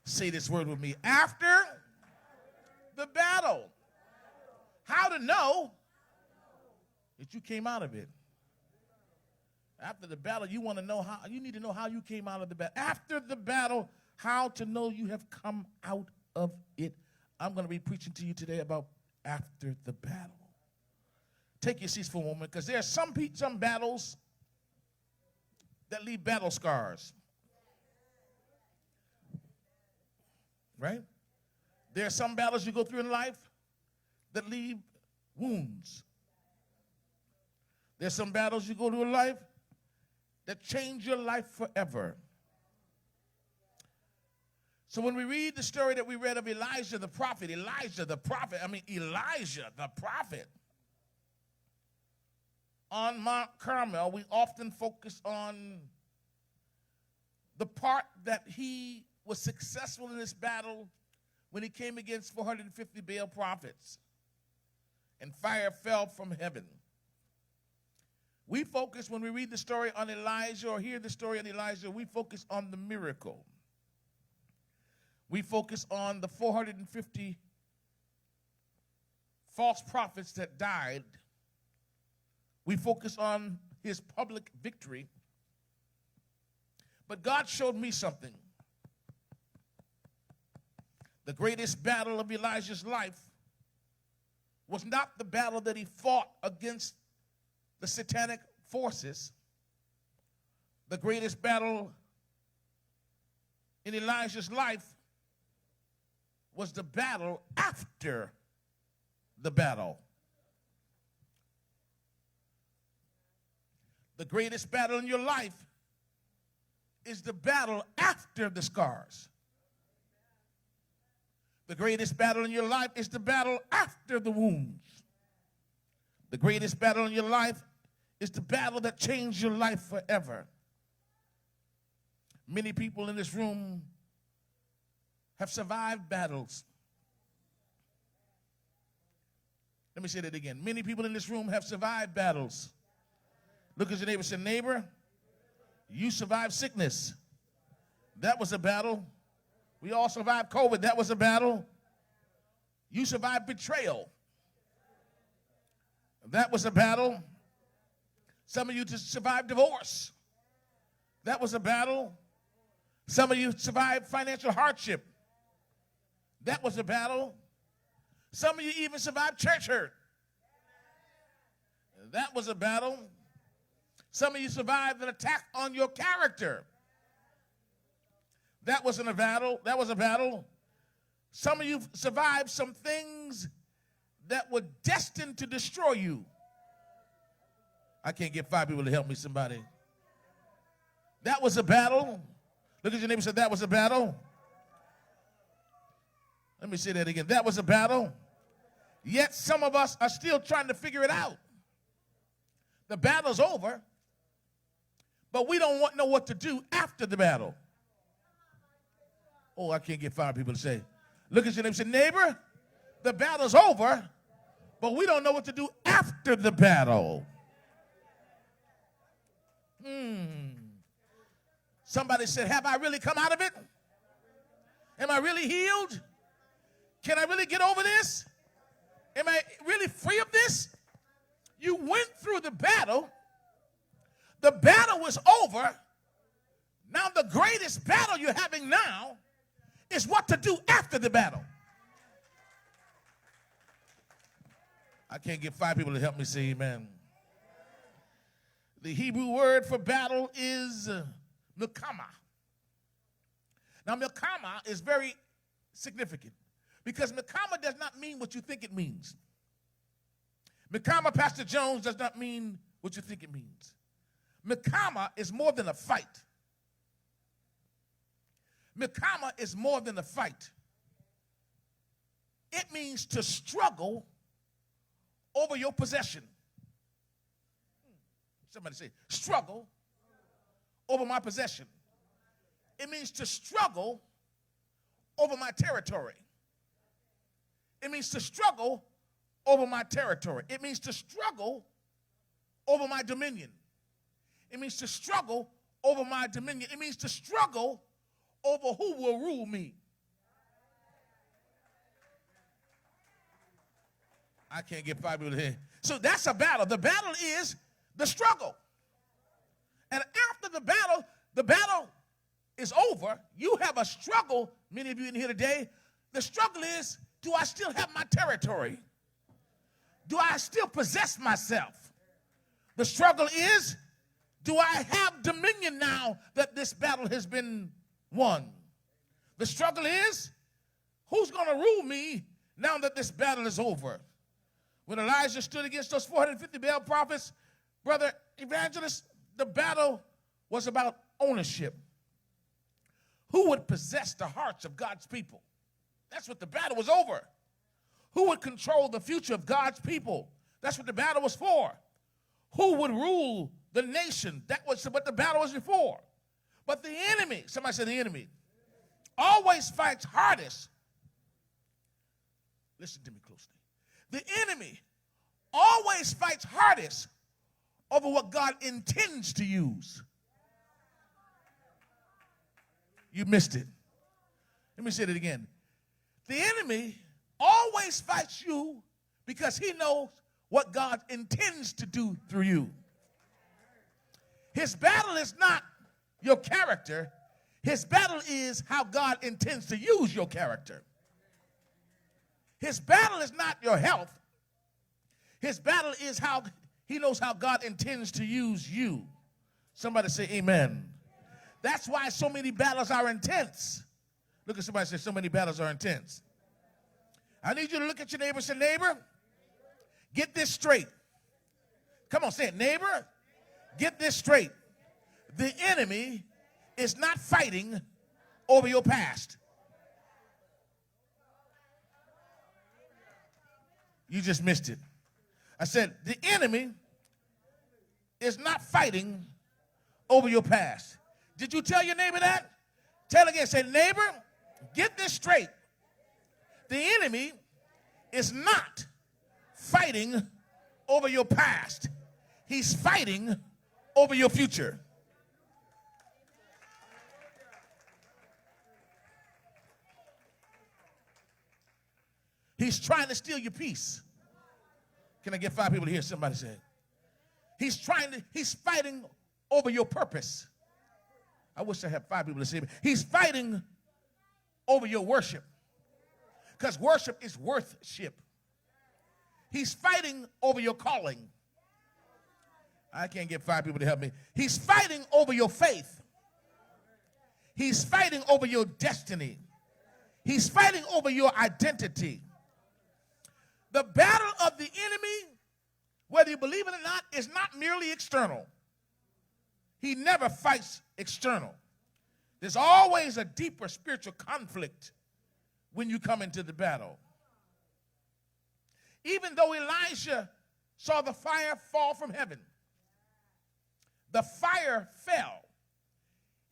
Say this word with me. After the battle. How to know that you came out of it. After the battle, you want to know how, you need to know how you came out of the battle. After the battle, how to know you have come out of it. I'm going to be preaching to you today about after the battle. Take your seats for a moment, because there are some battles that leave battle scars. Right? There are some battles you go through in life that leave wounds. There's some battles you go through in life that change your life forever. So when we read the story that we read of Elijah the prophet, on Mount Carmel, we often focus on the part that he was successful in this battle when he came against 450 Baal prophets and fire fell from heaven. We focus, when we read the story on Elijah or hear the story on Elijah, we focus on the miracle. We focus on the 450 false prophets that died. We focus on his public victory. But God showed me something. The greatest battle of Elijah's life was not the battle that he fought against the satanic forces. The greatest battle in Elijah's life was the battle after the battle. The greatest battle in your life is the battle after the scars. The greatest battle in your life is the battle after the wounds. The greatest battle in your life is the battle that changed your life forever. Many people in this room have survived battles. Let me say that again. Many people in this room have survived battles. Look at your neighbor and say, neighbor, you survived sickness. That was a battle. We all survived COVID. That was a battle. You survived betrayal. That was a battle. Some of you just survived divorce. That was a battle. Some of you survived financial hardship. That was a battle. Some of you even survived church hurt. That was a battle. Some of you survived an attack on your character. That wasn't a battle. That was a battle. Some of you survived some things that were destined to destroy you. I can't get 5 people to help me, somebody. That was a battle. Look at your neighbor and say, that was a battle. Let me say that again. That was a battle. Yet some of us are still trying to figure it out. The battle's over, but we don't know what to do after the battle. Oh, I can't get 5 people to say. Look at your neighbor and say, neighbor, the battle's over, but we don't know what to do after the battle. Somebody said, have I really come out of it? Am I really healed? Can I really get over this? Am I really free of this? You went through the battle. The battle was over. Now the greatest battle you're having now is what to do after the battle. I can't get 5 people to help me say amen. The Hebrew word for battle is milkama. Now milkama is very significant because milkama does not mean what you think it means. Milkama, Pastor Jones, does not mean what you think it means. Milkama is more than a fight. Milkama is more than a fight. It means to struggle over your possession. Somebody say, struggle over my possession. It means to struggle over my territory. It means to struggle over my territory. It means to struggle over my dominion. It means to struggle over my dominion. It means to struggle over who will rule me. I can't get 5 people here. So that's a battle. The battle is the struggle. And after the battle is over. You have a struggle, many of you in here today. The struggle is, do I still have my territory? Do I still possess myself? The struggle is, do I have dominion now that this battle has been won? The struggle is, who's going to rule me now that this battle is over? When Elijah stood against those 450 Baal prophets, brother evangelist, the battle was about ownership. Who would possess the hearts of God's people? That's what the battle was over. Who would control the future of God's people? That's what the battle was for. Who would rule the nation? That was what the battle was before. But the enemy, somebody said the enemy, always fights hardest. Listen to me closely. The enemy always fights hardest over what God intends to use. You missed it. Let me say it again. The enemy always fights you because he knows what God intends to do through you. His battle is not your character. His battle is how God intends to use your character. His battle is not your health. His battle is how he knows how God intends to use you. Somebody say amen. That's why so many battles are intense. Look at somebody and say, so many battles are intense. I need you to look at your neighbor and say, neighbor, get this straight. Come on, say it. Neighbor, get this straight. The enemy is not fighting over your past. You just missed it. I said, the enemy is not fighting over your past. Did you tell your neighbor that? Tell again. Say, neighbor, get this straight. The enemy is not fighting over your past. He's fighting over your future. He's trying to steal your peace. Can I get 5 people to hear somebody say it? He's fighting over your purpose. I wish I had 5 people to say it. He's fighting over your worship. Because worship is worthship. He's fighting over your calling. I can't get 5 people to help me. He's fighting over your faith. He's fighting over your destiny. He's fighting over your identity. The battle of the enemy, whether you believe it or not, is not merely external. He never fights external. There's always a deeper spiritual conflict when you come into the battle. Even though Elijah saw the fire fall from heaven, the fire fell.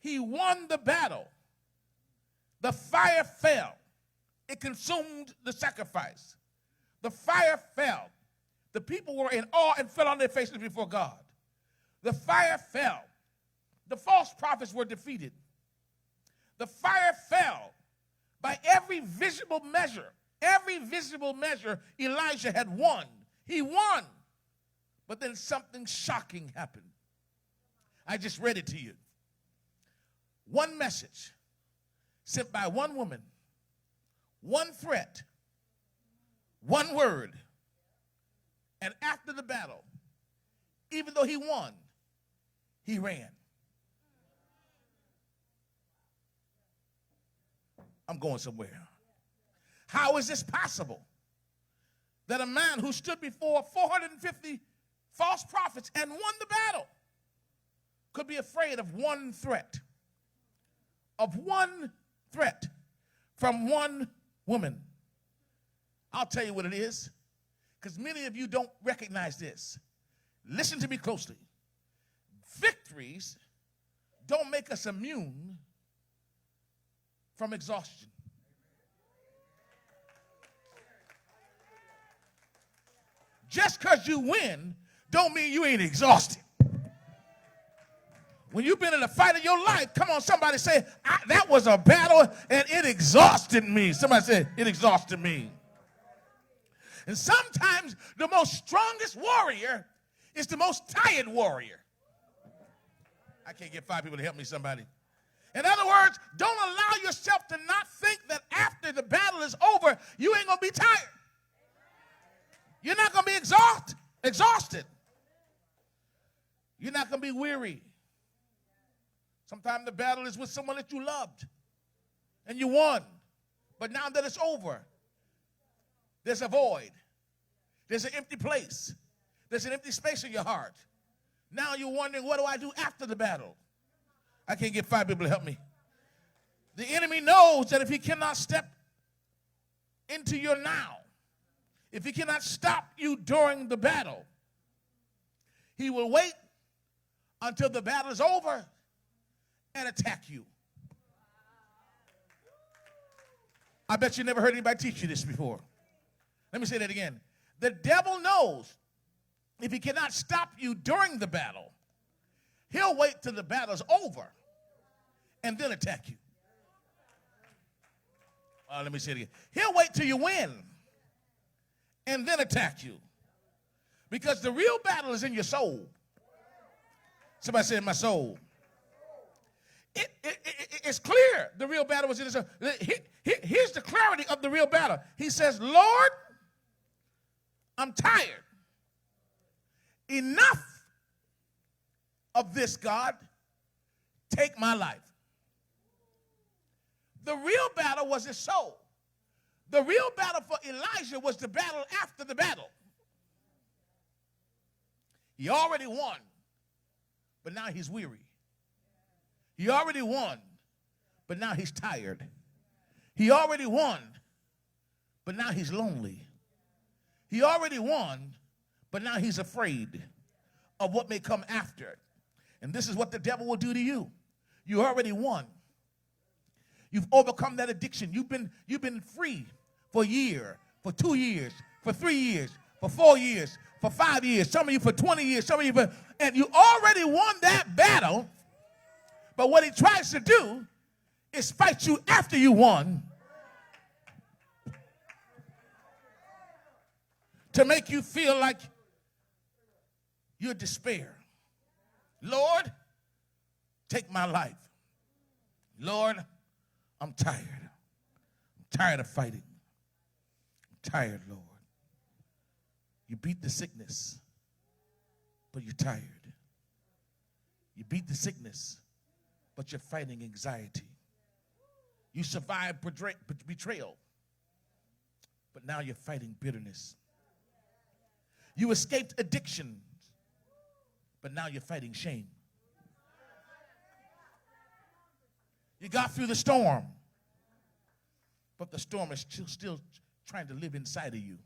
He won the battle. The fire fell. It consumed the sacrifice. The fire fell. The people were in awe and fell on their faces before God. The fire fell. The false prophets were defeated. The fire fell. By every visible measure, Elijah had won. He won. But then something shocking happened. I just read it to you. One message sent by one woman, one threat, one word. And after the battle, even though he won, he ran. I'm going somewhere. How is this possible? That a man who stood before 450 false prophets and won the battle could be afraid of one threat. Of one threat from one woman. I'll tell you what it is, because many of you don't recognize this. Listen to me closely. Victories don't make us immune from exhaustion. Just because you win don't mean you ain't exhausted. When you've been in a fight of your life, come on, somebody say, that was a battle and it exhausted me. Somebody say, it exhausted me. And sometimes the most strongest warrior is the most tired warrior. I can't get 5 people to help me, somebody. In other words, don't allow yourself to not think that after the battle is over, you ain't going to be tired. You're not going to be exhausted. You're not going to be weary. Sometimes the battle is with someone that you loved and you won. But now that it's over, there's a void. There's an empty place. There's an empty space in your heart. Now you're wondering, what do I do after the battle? I can't get 5 people to help me. The enemy knows that if he cannot step into your now, if he cannot stop you during the battle, he will wait until the battle is over and attack you. I bet you never heard anybody teach you this before. Let me say that again. The devil knows if he cannot stop you during the battle, he'll wait till the battle's over and then attack you. Let me say it again. He'll wait till you win and then attack you. Because the real battle is in your soul. Somebody said, my soul. It's clear the real battle was in his soul. Here's the clarity of the real battle. He says, Lord, I'm tired. Enough of this, God. Take my life. The real battle was his soul. The real battle for Elijah was the battle after the battle. He already won, but now he's weary. He already won, but now he's tired. He already won, but now he's lonely. He already won, but now he's afraid of what may come after it. And this is what the devil will do to you. You already won. You've overcome that addiction. You've been free for a year, for 2 years, for 3 years, for 4 years, for 5 years, some of you for 20 years, some of you for, and you already won that battle. But what he tries to do is fight you after you won to make you feel like you're despair. Lord, take my life. Lord, I'm tired. I'm tired of fighting. I'm tired, Lord. You beat the sickness, but you're tired. You beat the sickness, but you're fighting anxiety. You survived betrayal, but now you're fighting bitterness. You escaped addiction, but now you're fighting shame. You got through the storm, but the storm is still trying to live inside of you.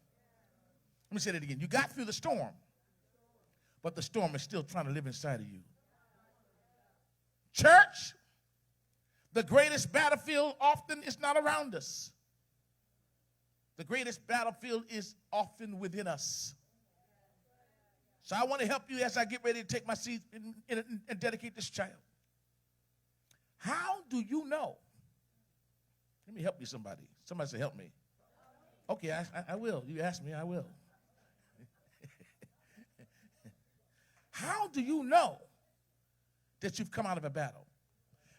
Let me say that again. You got through the storm, but the storm is still trying to live inside of you. Church, the greatest battlefield often is not around us. The greatest battlefield is often within us. So I want to help you as I get ready to take my seat and dedicate this child. How do you know? Let me help you, somebody. Somebody say, help me. Okay, I will. You ask me, I will. How do you know that you've come out of a battle?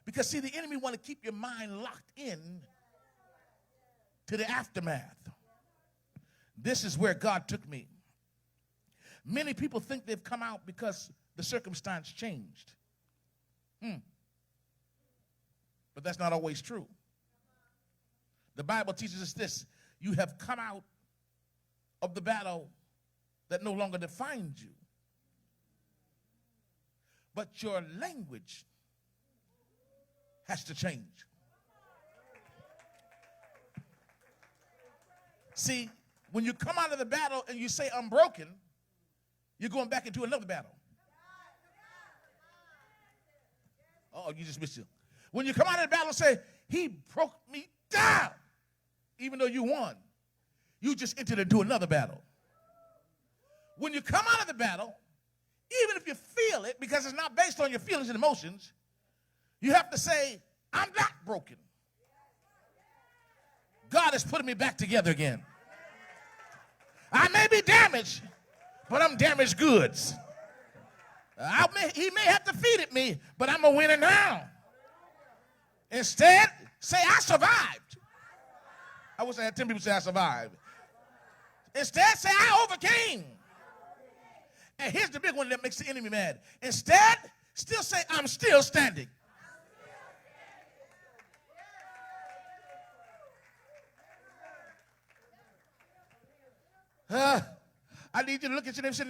Because, see, the enemy want to keep your mind locked in to the aftermath. This is where God took me. Many people think they've come out because the circumstance changed. But that's not always true. The Bible teaches us this. You have come out of the battle that no longer defined you. But your language has to change. See, when you come out of the battle and you say, I'm broken, you're going back into another battle. Oh, you just missed it. When you come out of the battle and say, he broke me down, even though you won, you just entered into another battle. When you come out of the battle, even if you feel it, because it's not based on your feelings and emotions, you have to say, I'm not broken. God is putting me back together again. I be damaged, but I'm damaged goods. He may have defeated me, but I'm a winner now. Instead, say, I survived. I wish I had 10 people say I survived. Instead, say, I overcame. And here's the big one that makes the enemy mad. Instead, still say, I'm still standing. I need you to look at your neighbor.